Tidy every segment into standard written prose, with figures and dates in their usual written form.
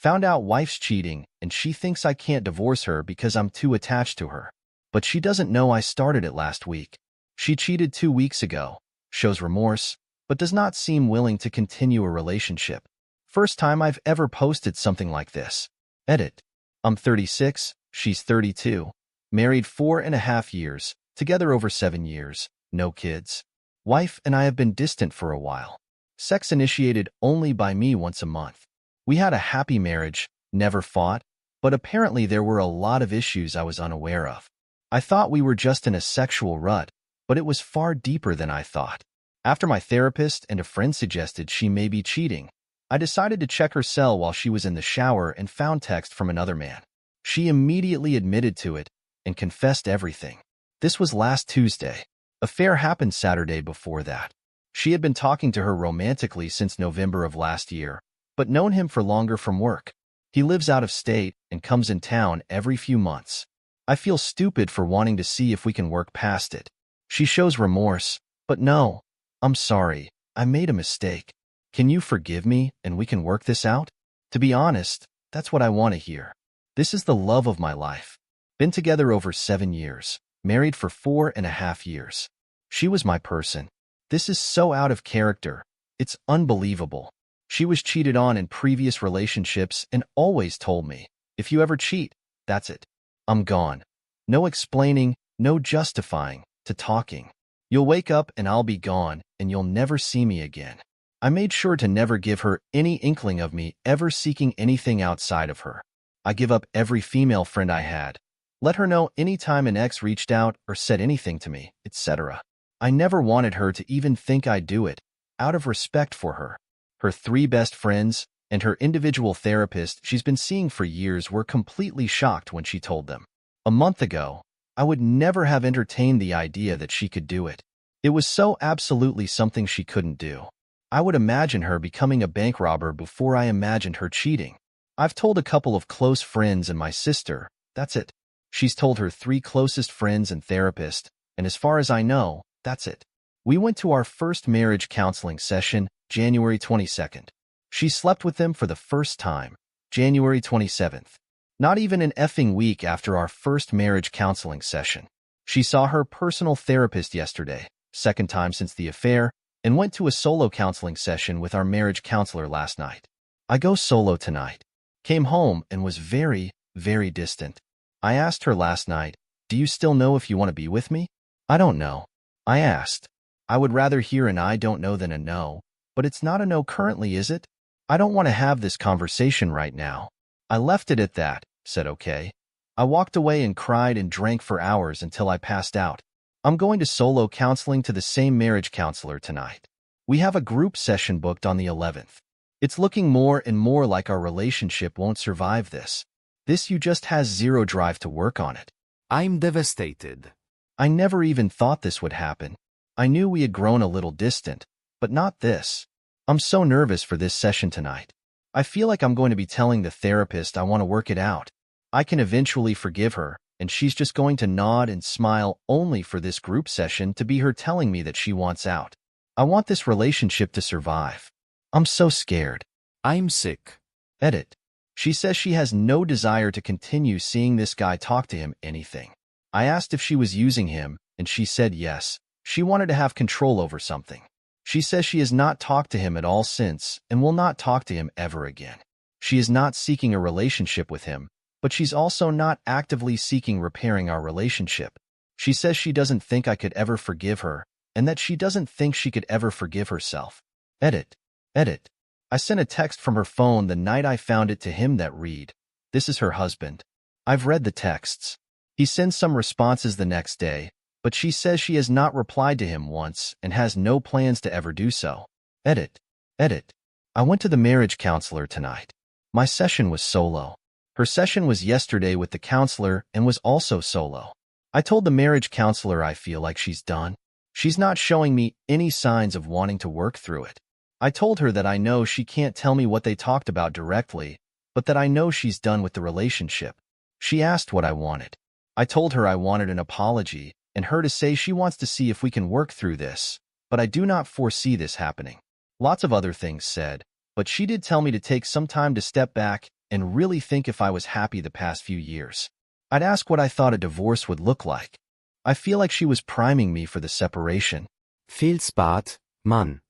Found out wife's cheating, and she thinks I can't divorce her because I'm too attached to her. But she doesn't know I started it last week. She cheated 2 weeks ago, shows remorse, but does not seem willing to continue a relationship. First time I've ever posted something like this. Edit. I'm 36, she's 32, married 4.5 years, together over 7 years, no kids. Wife and I have been distant for a while. Sex initiated only by me once a month. We had a happy marriage, never fought, but apparently there were a lot of issues I was unaware of. I thought we were just in a sexual rut, but it was far deeper than I thought. After my therapist and a friend suggested she may be cheating, I decided to check her cell while she was in the shower and found text from another man. She immediately admitted to it and confessed everything. This was last Tuesday. Affair happened Saturday before that. She had been talking to her romantically since November of last year, but known him for longer from work. He lives out of state and comes in town every few months. I feel stupid for wanting to see if we can work past it. She shows remorse, but no, I'm sorry, I made a mistake. Can you forgive me and we can work this out? To be honest, that's what I want to hear. This is the love of my life. Been together over 7 years, married for 4.5 years. She was my person. This is so out of character. It's unbelievable. She was cheated on in previous relationships and always told me, if you ever cheat, that's it. I'm gone. No explaining, no justifying, to talking. You'll wake up and I'll be gone and you'll never see me again. I made sure to never give her any inkling of me ever seeking anything outside of her. I give up every female friend I had. Let her know anytime an ex reached out or said anything to me, etc. I never wanted her to even think I'd do it, out of respect for her. Her 3 best friends and her individual therapist she's been seeing for years were completely shocked when she told them. A month ago, I would never have entertained the idea that she could do it. It was so absolutely something she couldn't do. I would imagine her becoming a bank robber before I imagined her cheating. I've told a couple of close friends and my sister, that's it. She's told her 3 closest friends and therapist, and as far as I know, that's it. We went to our first marriage counseling session, January 22nd. She slept with them for the first time, January 27th. Not even an effing week after our first marriage counseling session. She saw her personal therapist yesterday, second time since the affair, and went to a solo counseling session with our marriage counselor last night. I go solo tonight. Came home and was very, very distant. I asked her last night, do you still know if you want to be with me? I don't know. I asked. I would rather hear an I don't know than a no, but it's not a no currently, is it? I don't want to have this conversation right now. I left it at that, said okay. I walked away and cried and drank for hours until I passed out. I'm going to solo counseling to the same marriage counselor tonight. We have a group session booked on the 11th. It's looking more and more like our relationship won't survive this. This you just has zero drive to work on it. I'm devastated. I never even thought this would happen. I knew we had grown a little distant, but not this. I'm so nervous for this session tonight. I feel like I'm going to be telling the therapist I want to work it out. I can eventually forgive her, and she's just going to nod and smile only for this group session to be her telling me that she wants out. I want this relationship to survive. I'm so scared. I'm sick. Edit. She says she has no desire to continue seeing this guy talk to him anything. I asked if she was using him, and she said yes. She wanted to have control over something. She says she has not talked to him at all since and will not talk to him ever again. She is not seeking a relationship with him, but she's also not actively seeking repairing our relationship. She says she doesn't think I could ever forgive her, and that she doesn't think she could ever forgive herself. Edit. Edit. I sent a text from her phone the night I found it to him that read, "This is her husband." I've read the texts. He sends some responses the next day, but she says she has not replied to him once and has no plans to ever do so. Edit. Edit. I went to the marriage counselor tonight. My session was solo. Her session was yesterday with the counselor and was also solo. I told the marriage counselor I feel like she's done. She's not showing me any signs of wanting to work through it. I told her that I know she can't tell me what they talked about directly, but that I know she's done with the relationship. She asked what I wanted. I told her I wanted an apology and her to say she wants to see if we can work through this, but I do not foresee this happening. Lots of other things said, but she did tell me to take some time to step back and really think if I was happy the past few years. I'd ask what I thought a divorce would look like. I feel like she was priming me for the separation. Fehlstart, Mann.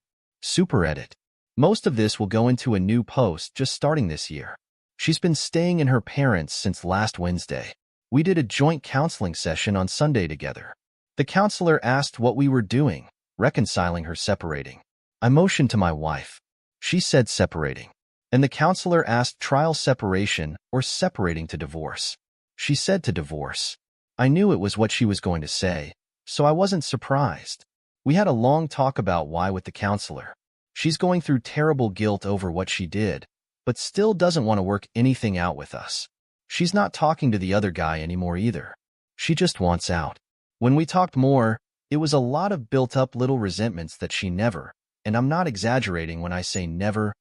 Super edit. Most of this will go into a new post just starting this year. She's been staying in her parents' since last Wednesday. We did a joint counseling session on Sunday together. The counselor asked what we were doing, reconciling her separating. I motioned to my wife. She said separating. And the counselor asked trial separation or separating to divorce. She said to divorce. I knew it was what she was going to say, so I wasn't surprised. We had a long talk about why with the counselor. She's going through terrible guilt over what she did, but still doesn't want to work anything out with us. She's not talking to the other guy anymore either. She just wants out. When we talked more, it was a lot of built-up little resentments that she never, and I'm not exaggerating when I say never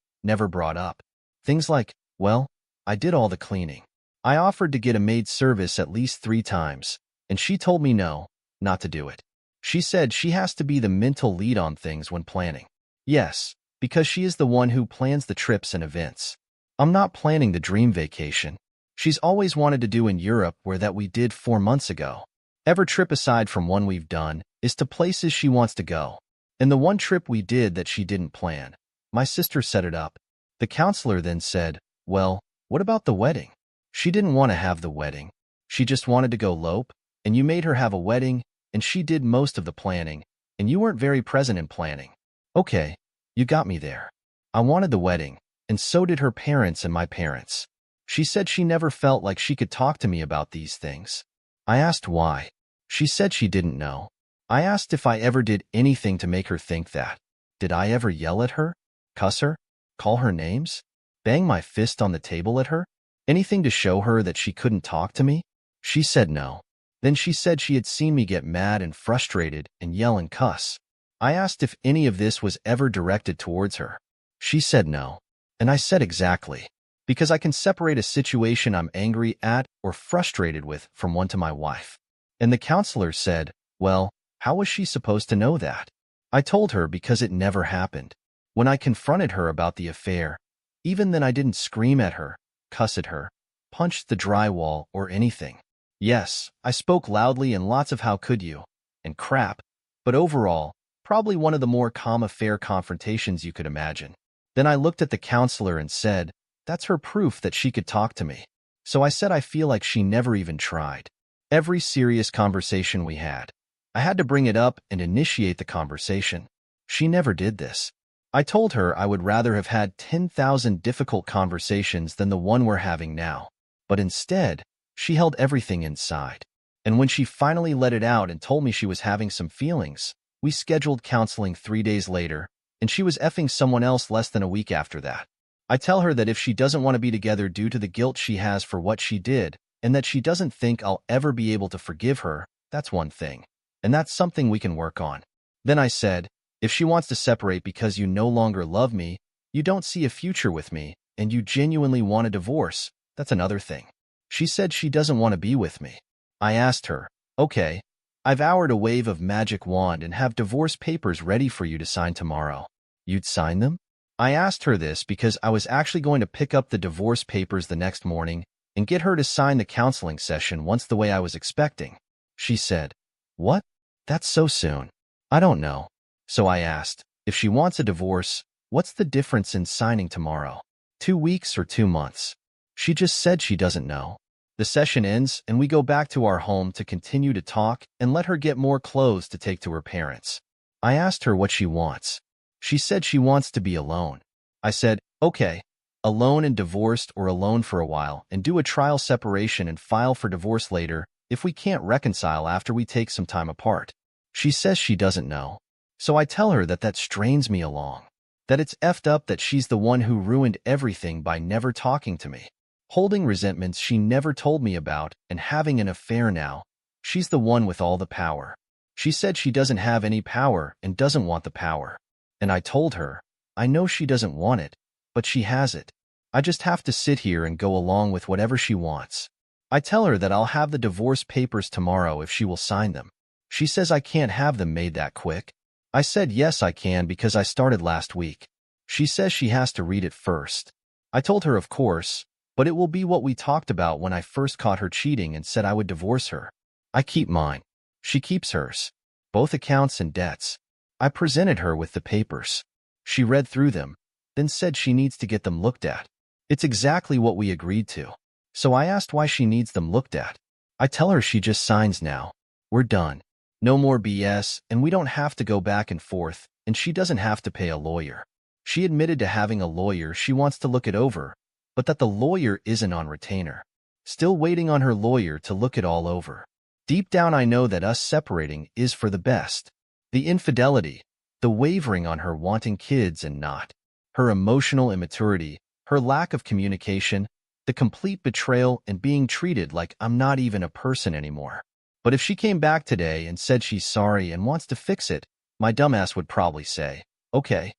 brought up. Things like, well, I did all the cleaning. I offered to get a maid service at least 3 times, and she told me no, not to do it. She said she has to be the mental lead on things when planning. Yes, because she is the one who plans the trips and events. I'm not planning the dream vacation she's always wanted to do in Europe where that we did 4 months ago. Every trip aside from one we've done is to places she wants to go. And the one trip we did that she didn't plan, my sister set it up. The counselor then said, well, what about the wedding? She didn't want to have the wedding. She just wanted to go elope, and you made her have a wedding, and she did most of the planning, and you weren't very present in planning. Okay, you got me there. I wanted the wedding, and so did her parents and my parents. She said she never felt like she could talk to me about these things. I asked why. She said she didn't know. I asked if I ever did anything to make her think that. Did I ever yell at her? Cuss her? Call her names? Bang my fist on the table at her? Anything to show her that she couldn't talk to me? She said no. Then she said she had seen me get mad and frustrated and yell and cuss. I asked if any of this was ever directed towards her. She said no. And I said exactly. Because I can separate a situation I'm angry at or frustrated with from one to my wife. And the counselor said, well, how was she supposed to know that? I told her because it never happened. When I confronted her about the affair, even then I didn't scream at her, cuss at her, punch the drywall or anything. Yes, I spoke loudly and lots of how could you, and crap, but overall, probably one of the more calm affair confrontations you could imagine. Then I looked at the counselor and said, that's her proof that she could talk to me. So I said I feel like she never even tried. Every serious conversation we had, I had to bring it up and initiate the conversation. She never did this. I told her I would rather have had 10,000 difficult conversations than the one we're having now. But instead, she held everything inside. And when she finally let it out and told me she was having some feelings, we scheduled counseling 3 days later, and she was effing someone else less than a week after that. I tell her that if she doesn't want to be together due to the guilt she has for what she did, and that she doesn't think I'll ever be able to forgive her, that's one thing. And that's something we can work on. Then I said, if she wants to separate because you no longer love me, you don't see a future with me, and you genuinely want a divorce, that's another thing. She said she doesn't want to be with me. I asked her, okay, I've howered a wave of magic wand and have divorce papers ready for you to sign tomorrow. You'd sign them? I asked her this because I was actually going to pick up the divorce papers the next morning and get her to sign the counseling session once the way I was expecting. She said, what? That's so soon. I don't know. So I asked, if she wants a divorce, what's the difference in signing tomorrow? 2 weeks or 2 months? She just said she doesn't know. The session ends and we go back to our home to continue to talk and let her get more clothes to take to her parents. I asked her what she wants. She said she wants to be alone. I said, okay, alone and divorced or alone for a while and do a trial separation and file for divorce later if we can't reconcile after we take some time apart. She says she doesn't know. So I tell her that that strains me along. That it's effed up that she's the one who ruined everything by never talking to me. Holding resentments she never told me about and having an affair now. She's the one with all the power. She said she doesn't have any power and doesn't want the power. And I told her, I know she doesn't want it, but she has it. I just have to sit here and go along with whatever she wants. I tell her that I'll have the divorce papers tomorrow if she will sign them. She says I can't have them made that quick. I said yes I can because I started last week. She says she has to read it first. I told her of course, But it will be what we talked about when I first caught her cheating and said I would divorce her. I keep mine. She keeps hers. Both accounts and debts. I presented her with the papers. She read through them, then said she needs to get them looked at. It's exactly what we agreed to. So I asked why she needs them looked at. I tell her she just signs now. We're done. No more BS, and we don't have to go back and forth, and she doesn't have to pay a lawyer. She admitted to having a lawyer. She wants to look it over, but that the lawyer isn't on retainer. Still waiting on her lawyer to look it all over. Deep down I know that us separating is for the best. The infidelity, the wavering on her wanting kids and not, her emotional immaturity, her lack of communication, the complete betrayal and being treated like I'm not even a person anymore. But if she came back today and said she's sorry and wants to fix it, my dumbass would probably say, okay,